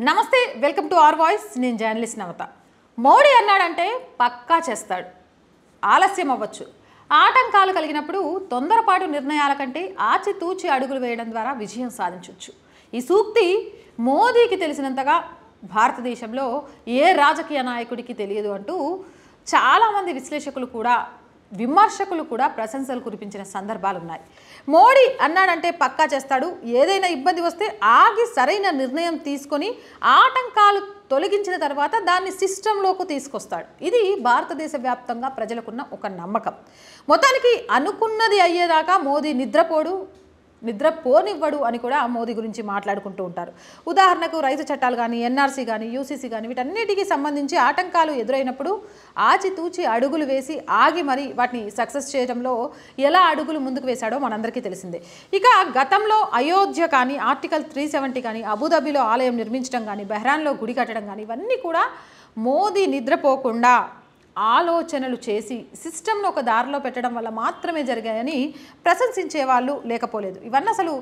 నమస్తే welcome to our voice నేను journalist నవత మోడీ అన్నాడంటే పక్కా చేస్తాడు ఆలస్యం అవ్వచ్చు ఆటంకాలు కలిగినప్పుడు తొందరపాటు నిర్ణయాల కంటే ఆచితూచి అడుగులు వేయడం ద్వారా విజయం సాధించవచ్చు ఈ సూక్తి మోదీకి తెలిసినంతగా భారతదేశంలో ఏ రాజకీయ నాయకుడికి తెలియదు అంటూ చాలా మంది విశ్లేషకులు కూడా విమర్శకులు కూడా ప్రశంసలు కురిపించిన సందర్భాలు ఉన్నాయి మోడీ అన్నాడంటే పక్కా చేస్తాడు ఏదైనా ఇబ్బంది వస్తే ఆగి సరైన నిర్ణయం తీసుకొని ఆటంకాలు తొలగించిన తర్వాత దాన్ని సిస్టంలోకి తీసుకొస్తాడు ఇది భారతదేశ వ్యాప్తంగా ప్రజలకున్న ఒక నమ్మకం మొత్తానికి అనుకున్నది అయ్యేదాకా మోదీ నిద్రపోనివ్వడు అని కూడా మోదీ గురించి మాట్లాడుకుంటూ ఉంటారు ఉదాహరణకు రైతు చట్టాలు కానీ ఎన్ఆర్సీ కానీ యూసీసీ కానీ వీటన్నిటికీ సంబంధించి ఆటంకాలు ఎదురైనప్పుడు ఆచితూచి అడుగులు వేసి ఆగి మరి వాటిని సక్సెస్ చేయడంలో ఎలా అడుగులు ముందుకు వేశాడో మనందరికీ తెలిసిందే ఇక గతంలో అయోధ్య కానీ ఆర్టికల్ 370 కానీ అబుదాబిలో ఆలయం నిర్మించడం కానీ బెహ్రాన్లో గుడి కట్టడం కానీ ఇవన్నీ కూడా మోదీ నిద్రపోకుండా ఆలోచనలు చేసి సిస్టమ్ను ఒక దారిలో పెట్టడం వల్ల మాత్రమే జరిగాయని ప్రశంసించే వాళ్ళు లేకపోలేదు ఇవన్నీ అసలు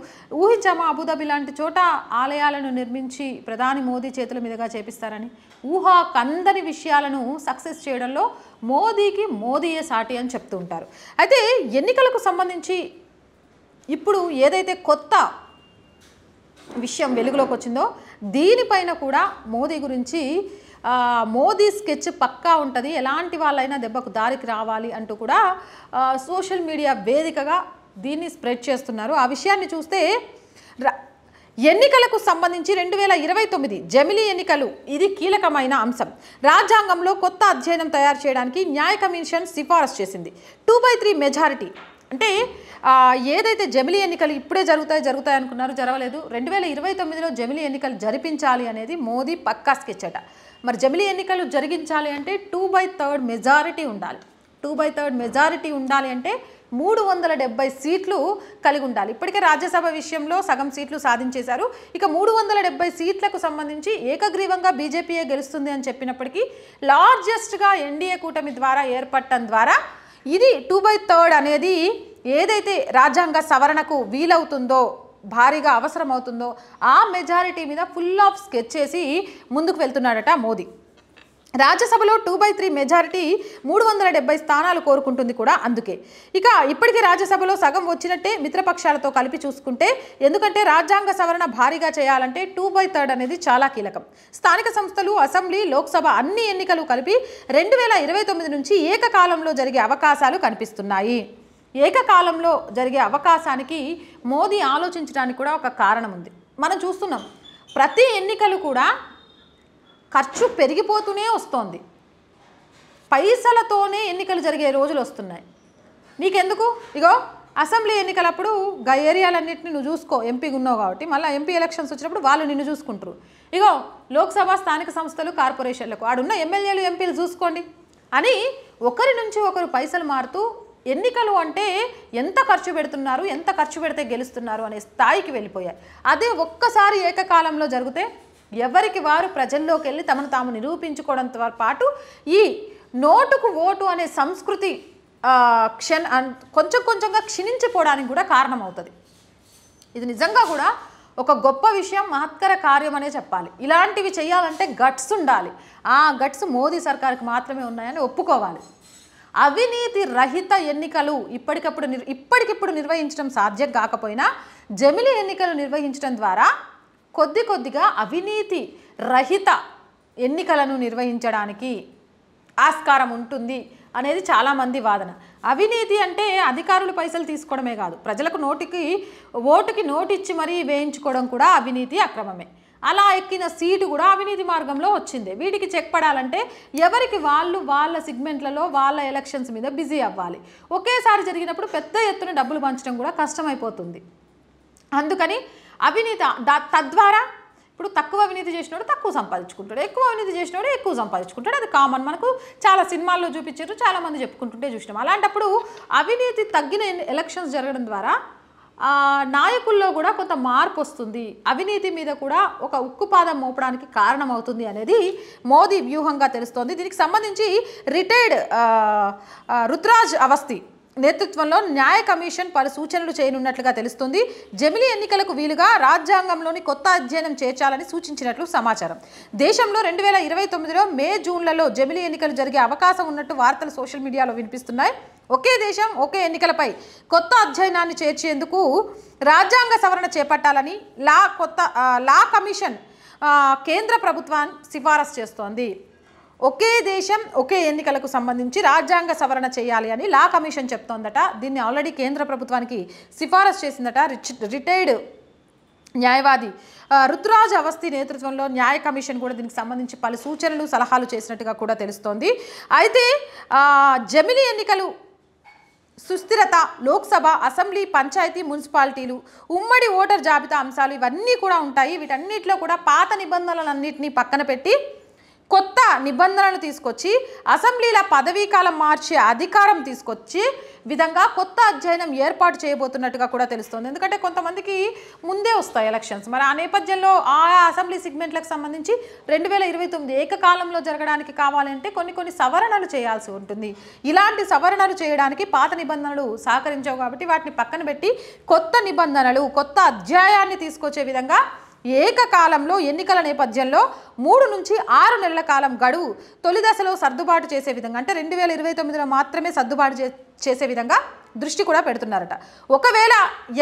ఊహించామా అబుదాబి లాంటి చోట ఆలయాలను నిర్మించి ప్రధాని మోదీ చేతుల మీదుగా చేపిస్తారని ఊహాకందని విషయాలను సక్సెస్ చేయడంలో మోదీయే సాటి అని చెప్తూ ఉంటారు అయితే ఎన్నికలకు సంబంధించి ఇప్పుడు ఏదైతే కొత్త విషయం వెలుగులోకి వచ్చిందో దీనిపైన కూడా మోదీ గురించి మోదీ స్కెచ్ పక్కా ఉంటుంది ఎలాంటి వాళ్ళైనా దెబ్బకు దారికి రావాలి అంటూ కూడా సోషల్ మీడియా వేదికగా దీన్ని స్ప్రెడ్ చేస్తున్నారు ఆ విషయాన్ని చూస్తే ఎన్నికలకు సంబంధించి 2029 జమిలీ ఎన్నికలు ఇది కీలకమైన అంశం రాజ్యాంగంలో కొత్త అధ్యయనం తయారు చేయడానికి న్యాయ కమిషన్ సిఫారసు చేసింది 2/3 మెజారిటీ అంటే ఏదైతే జమిలీ ఎన్నికలు ఇప్పుడే జరుగుతాయి అనుకున్నారు జరగలేదు 2029లో జమిలీ ఎన్నికలు జరిపించాలి అనేది మోదీ పక్కా స్కెచ్ అట మరి జమిలీ ఎన్నికలు జరిగించాలి అంటే 2/3 మెజారిటీ ఉండాలి 2/3 మెజారిటీ ఉండాలి అంటే 370 సీట్లు కలిగి ఉండాలి ఇప్పటికే రాజ్యసభ విషయంలో సగం సీట్లు సాధించేశారు ఇక 370 సీట్లకు సంబంధించి ఏకగ్రీవంగా బీజేపీయే గెలుస్తుంది అని చెప్పినప్పటికీ లార్జెస్ట్గా ఎన్డీఏ కూటమి ద్వారా ఏర్పడటం ద్వారా ఇది 2/3 అనేది ఏదైతే రాజ్యాంగ సవరణకు వీలవుతుందో భారీగా అవసరమవుతుందో ఆ మెజారిటీ మీద ఫుల్ ఆఫ్ స్కెచ్ చేసి ముందుకు వెళ్తున్నాడట మోదీ రాజ్యసభలో 2/3 మెజారిటీ 370 స్థానాలు కోరుకుంటుంది కూడా అందుకే ఇక ఇప్పటికీ రాజ్యసభలో సగం వచ్చినట్టే మిత్రపక్షాలతో కలిపి చూసుకుంటే ఎందుకంటే రాజ్యాంగ సవరణ భారీగా చేయాలంటే 2/3 అనేది చాలా కీలకం స్థానిక సంస్థలు అసెంబ్లీ లోక్సభ అన్ని ఎన్నికలు కలిపి 2029 నుంచి ఏకకాలంలో జరిగే అవకాశాలు కనిపిస్తున్నాయి ఏకకాలంలో జరిగే అవకాశానికి మోదీ ఆలోచించడానికి కూడా ఒక కారణం ఉంది మనం చూస్తున్నాం ప్రతి ఎన్నికలు కూడా ఖర్చు పెరిగిపోతూనే వస్తోంది పైసలతోనే ఎన్నికలు జరిగే రోజులు వస్తున్నాయి నీకెందుకు ఇగో అసెంబ్లీ ఎన్నికలప్పుడు ఏరియాలన్నింటినీ నువ్వు చూసుకో ఎంపీగా ఉన్నావు కాబట్టి మళ్ళీ ఎంపీ ఎలక్షన్స్ వచ్చినప్పుడు వాళ్ళు నిన్ను చూసుకుంటారు ఇగో లోక్సభ స్థానిక సంస్థలు కార్పొరేషన్లకు ఆడున్న ఎమ్మెల్యేలు ఎంపీలు చూసుకోండి అని ఒకరి నుంచి ఒకరు పైసలు మారుతూ ఎన్నికలు అంటే ఎంత ఖర్చు పెడుతున్నారు ఎంత ఖర్చు పెడితే గెలుస్తున్నారు అనే స్థాయికి వెళ్ళిపోయాయి అదే ఒక్కసారి ఏకకాలంలో జరిగితే ఎవరికి వారు ప్రజల్లోకి వెళ్ళి తమను తాము నిరూపించుకోవడంతో పాటు ఈ నోటుకు ఓటు అనే సంస్కృతి కొంచెంగా క్షీణించిపోవడానికి కూడా కారణమవుతుంది ఇది నిజంగా కూడా ఒక గొప్ప విషయం మహత్కర కార్యం అనే చెప్పాలి ఇలాంటివి చేయాలంటే గట్స్ ఉండాలి ఆ గట్స్ మోదీ సర్కార్కి మాత్రమే ఉన్నాయని ఒప్పుకోవాలి అవినీతి రహిత ఎన్నికలు ఇప్పటికిప్పుడు నిర్వహించడం సాధ్యం కాకపోయినా జమిలీ ఎన్నికలు నిర్వహించడం ద్వారా కొద్దిగా అవినీతి రహిత ఎన్నికలను నిర్వహించడానికి ఆస్కారం ఉంటుంది అనేది చాలామంది వాదన అవినీతి అంటే అధికారులు పైసలు తీసుకోవడమే కాదు ప్రజలకు ఓటుకి నోటు ఇచ్చి మరీ వేయించుకోవడం కూడా అవినీతి అక్రమమే అలా ఎక్కిన సీటు కూడా అవినీతి మార్గంలో వచ్చింది వీటికి చెక్ పడాలంటే ఎవరికి వాళ్ళ సిగ్మెంట్లలో వాళ్ళ ఎలక్షన్స్ మీద బిజీ అవ్వాలి ఒకేసారి జరిగినప్పుడు పెద్ద ఎత్తున డబ్బులు పంచడం కూడా కష్టమైపోతుంది అందుకని అవినీతి తద్వారా ఇప్పుడు తక్కువ అవినీతి చేసినోడు తక్కువ సంపాదించుకుంటాడు ఎక్కువ అవినీతి చేసినోడు ఎక్కువ సంపాదించుకుంటాడు అది కామన్ మనకు చాలా సినిమాల్లో చూపించారు చాలామంది చెప్పుకుంటుంటే చూసినాం అలాంటప్పుడు అవినీతి తగ్గిన ఎలక్షన్స్ జరగడం ద్వారా నాయకుల్లో కూడా కొంత మార్పు వస్తుంది అవినీతి మీద కూడా ఒక ఉక్కుపాదం మోపడానికి కారణమవుతుంది అనేది మోదీ వ్యూహంగా తెలుస్తోంది దీనికి సంబంధించి రిటైర్డ్ రుతురాజ్ అవస్థి నేతృత్వంలో న్యాయ కమిషన్ పలు సూచనలు చేయనున్నట్లుగా తెలుస్తుంది. జమిలీ ఎన్నికలకు వీలుగా రాజ్యాంగంలోని కొత్త అధ్యయనం చేర్చాలని సూచించినట్లు సమాచారం. దేశంలో 2029లో మే జూన్లలో జమిలీ ఎన్నికలు జరిగే అవకాశం ఉన్నట్టు వార్తలు సోషల్ మీడియాలో వినిపిస్తున్నాయి. ఒకే దేశం ఒకే ఎన్నికలపై కొత్త అధ్యయనాన్ని చేర్చేందుకు రాజ్యాంగ సవరణ చేపట్టాలని లా కమిషన్ కేంద్ర ప్రభుత్వాన్ని సిఫారసు చేస్తోంది. ఒకే దేశం ఒకే ఎన్నికలకు సంబంధించి రాజ్యాంగ సవరణ చేయాలి అని లా కమిషన్ చెప్తోందట. దీన్ని ఆల్రెడీ కేంద్ర ప్రభుత్వానికి సిఫారసు చేసిందట. రిటైర్డ్ న్యాయవాది రుతురాజ్ అవస్థి నేతృత్వంలో న్యాయ కమిషన్ కూడా దీనికి సంబంధించి పలు సూచనలు సలహాలు చేసినట్టుగా కూడా తెలుస్తోంది. అయితే జమిలీ ఎన్నికలు సుస్థిరత, లోక్సభ, అసెంబ్లీ, పంచాయతీ, మున్సిపాలిటీలు, ఉమ్మడి ఓటర్ జాబితా అంశాలు ఇవన్నీ కూడా ఉంటాయి. వీటన్నిటిలో కూడా పాత నిబంధనలన్నింటినీ పక్కన పెట్టి కొత్త నిబంధనలు తీసుకొచ్చి అసెంబ్లీల పదవీకాలం మార్చే అధికారం తీసుకొచ్చి విధంగా కొత్త అధ్యయనం ఏర్పాటు చేయబోతున్నట్టుగా కూడా తెలుస్తుంది. ఎందుకంటే కొంతమందికి ముందే వస్తాయి ఎలక్షన్స్. మరి ఆ నేపథ్యంలో ఆ అసెంబ్లీ సెగ్మెంట్లకు సంబంధించి 2029 ఏకకాలంలో జరగడానికి కావాలంటే కొన్ని సవరణలు చేయాల్సి ఉంటుంది. ఇలాంటి సవరణలు చేయడానికి పాత నిబంధనలు సహకరించవు కాబట్టి వాటిని పక్కన పెట్టి కొత్త నిబంధనలు, కొత్త అధ్యాయాన్ని తీసుకొచ్చే విధంగా ఏకకాలంలో ఎన్నికల నేపథ్యంలో 3 నుంచి 6 నెలల కాలం గడువు తొలి దశలో సర్దుబాటు చేసే విధంగా, అంటే 2029లో మాత్రమే సర్దుబాటు చేసే విధంగా దృష్టి కూడా పెడుతున్నారట. ఒకవేళ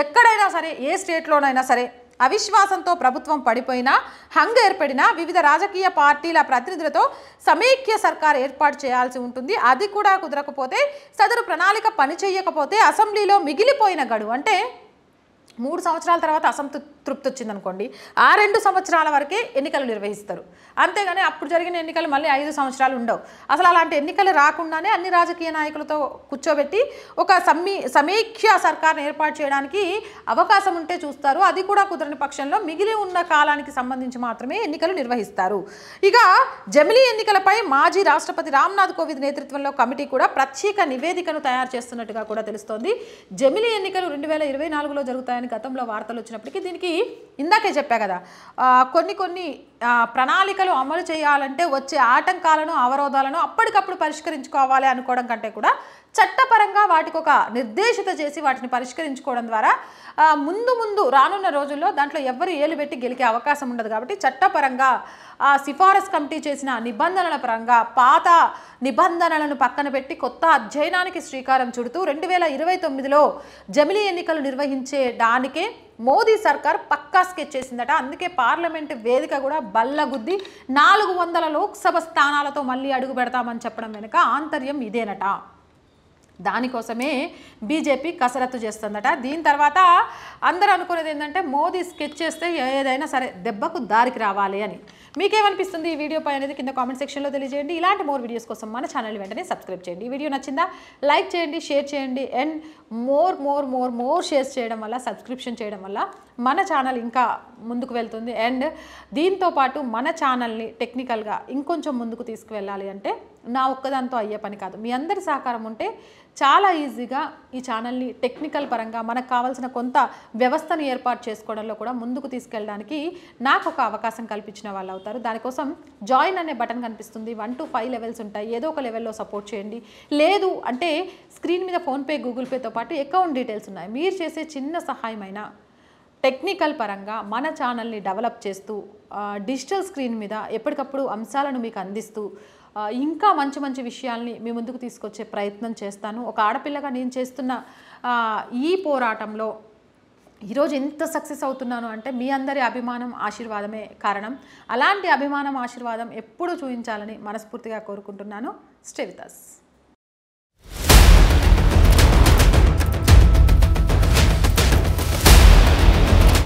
ఎక్కడైనా సరే, ఏ స్టేట్లోనైనా సరే అవిశ్వాసంతో ప్రభుత్వం పడిపోయినా, హంగ్ ఏర్పడినా వివిధ రాజకీయ పార్టీల ప్రతినిధులతో సమైక్య సర్కార్ ఏర్పాటు చేయాల్సి ఉంటుంది. అది కూడా కుదరకపోతే, సదరు ప్రణాళిక పనిచేయకపోతే అసెంబ్లీలో మిగిలిపోయిన గడువు, అంటే 3 సంవత్సరాల తర్వాత అసంతృప్తి వచ్చిందనుకోండి, ఆ 2 సంవత్సరాల వరకే ఎన్నికలు నిర్వహిస్తారు. అంతేగాని అప్పుడు జరిగిన ఎన్నికలు మళ్ళీ 5 సంవత్సరాలు ఉండవు. అసలు అలాంటి ఎన్నికలు రాకుండానే అన్ని రాజకీయ నాయకులతో కూర్చోబెట్టి ఒక సమైక్య సర్కార్ని ఏర్పాటు చేయడానికి అవకాశం ఉంటే చూస్తారు. అది కూడా కుదరని పక్షంలో మిగిలి ఉన్న కాలానికి సంబంధించి మాత్రమే ఎన్నికలు నిర్వహిస్తారు. ఇక జమిలీ ఎన్నికలపై మాజీ రాష్ట్రపతి రామ్నాథ్ కోవింద్ నేతృత్వంలో కమిటీ కూడా ప్రత్యేక నివేదికను తయారు చేస్తున్నట్టుగా కూడా తెలుస్తోంది. జమిలీ ఎన్నికలు 2024లో జరుగుతాయని గతంలో వార్తలు వచ్చినప్పటికీ దీనికి ఇందాకే చెప్పా కదా, కొన్ని ప్రణాళికలు అమలు చేయాలంటే వచ్చే ఆటంకాలను, అవరోధాలను అప్పటికప్పుడు పరిష్కరించుకోవాలి అనుకోవడం కంటే కూడా చట్టపరంగా వాటికి ఒక నిర్దేశిత చేసి వాటిని పరిష్కరించుకోవడం ద్వారా ముందు రానున్న రోజుల్లో దాంట్లో ఎవరు ఏలు పెట్టి గెలికే అవకాశం ఉండదు. కాబట్టి చట్టపరంగా సిఫారసు కమిటీ చేసిన నిబంధనల పరంగా పాత నిబంధనలను పక్కన పెట్టి కొత్త అధ్యయనానికి శ్రీకారం చుడుతూ 2029లో జమిలీ ఎన్నికలు నిర్వహించే దానికే మోదీ సర్కార్ పక్కా స్కెచ్ చేసిందట. అందుకే పార్లమెంటు వేదిక కూడా బల్లగుద్ది 400 లోక్సభ స్థానాలతో మళ్ళీ అడుగు పెడతామని చెప్పడం వెనుక ఆంతర్యం ఇదేనట. దానికోసమే బీజేపీ కసరత్తు చేస్తుందట. దీని తర్వాత అందరూ అనుకునేది ఏంటంటే మోదీ స్కెచ్ చేస్తే ఏదైనా సరే దెబ్బకు దారికి రావాలి అని. మీకేమనిపిస్తుంది ఈ వీడియోపై అనేది కింద కామెంట్ సెక్షన్లో తెలియజేయండి. ఇలాంటి మోర్ వీడియోస్ కోసం మన ఛానల్ వెంటనే సబ్స్క్రైబ్ చేయండి. ఈ వీడియో నచ్చిందా లైక్ చేయండి, షేర్ చేయండి. అండ్ మోర్ షేర్స్ చేయడం వల్ల, సబ్స్క్రిప్షన్ చేయడం వల్ల మన ఛానల్ ఇంకా ముందుకు వెళ్తుంది. అండ్ దీంతోపాటు మన ఛానల్ని టెక్నికల్గా ఇంకొంచెం ముందుకు తీసుకువెళ్ళాలి అంటే నా ఒక్కదాంతో అయ్యే పని కాదు. మీ అందరి సహకారం ఉంటే చాలా ఈజీగా ఈ ఛానల్ని టెక్నికల్ పరంగా మనకు కావాల్సిన కొంత వ్యవస్థను ఏర్పాటు చేసుకోవడంలో కూడా ముందుకు తీసుకెళ్ళడానికి నాకు ఒక అవకాశం కల్పించిన వాళ్ళు అవుతారు. దానికోసం జాయిన్ అనే బటన్ కనిపిస్తుంది. 1 to 5 లెవెల్స్ ఉంటాయి. ఏదో ఒక లెవెల్లో సపోర్ట్ చేయండి. లేదు అంటే స్క్రీన్ మీద ఫోన్పే, గూగుల్ పేతో పాటు అకౌంట్ డీటెయిల్స్ ఉన్నాయి. మీరు చేసే చిన్న సహాయమైనా టెక్నికల్ పరంగా మన ఛానల్ని డెవలప్ చేస్తూ డిజిటల్ స్క్రీన్ మీద ఎప్పటికప్పుడు అంశాలను మీకు అందిస్తూ ఇంకా మంచి విషయాల్ని మీ ముందుకు తీసుకొచ్చే ప్రయత్నం చేస్తాను. ఒక ఆడపిల్లగా నేను చేస్తున్న ఈ పోరాటంలో ఈరోజు ఎంత సక్సెస్ అవుతున్నాను అంటే మీ అందరి అభిమానం, ఆశీర్వాదమే కారణం. అలాంటి అభిమానం, ఆశీర్వాదం ఎప్పుడూ చూపించాలని మనస్ఫూర్తిగా కోరుకుంటున్నాను. Stay with us.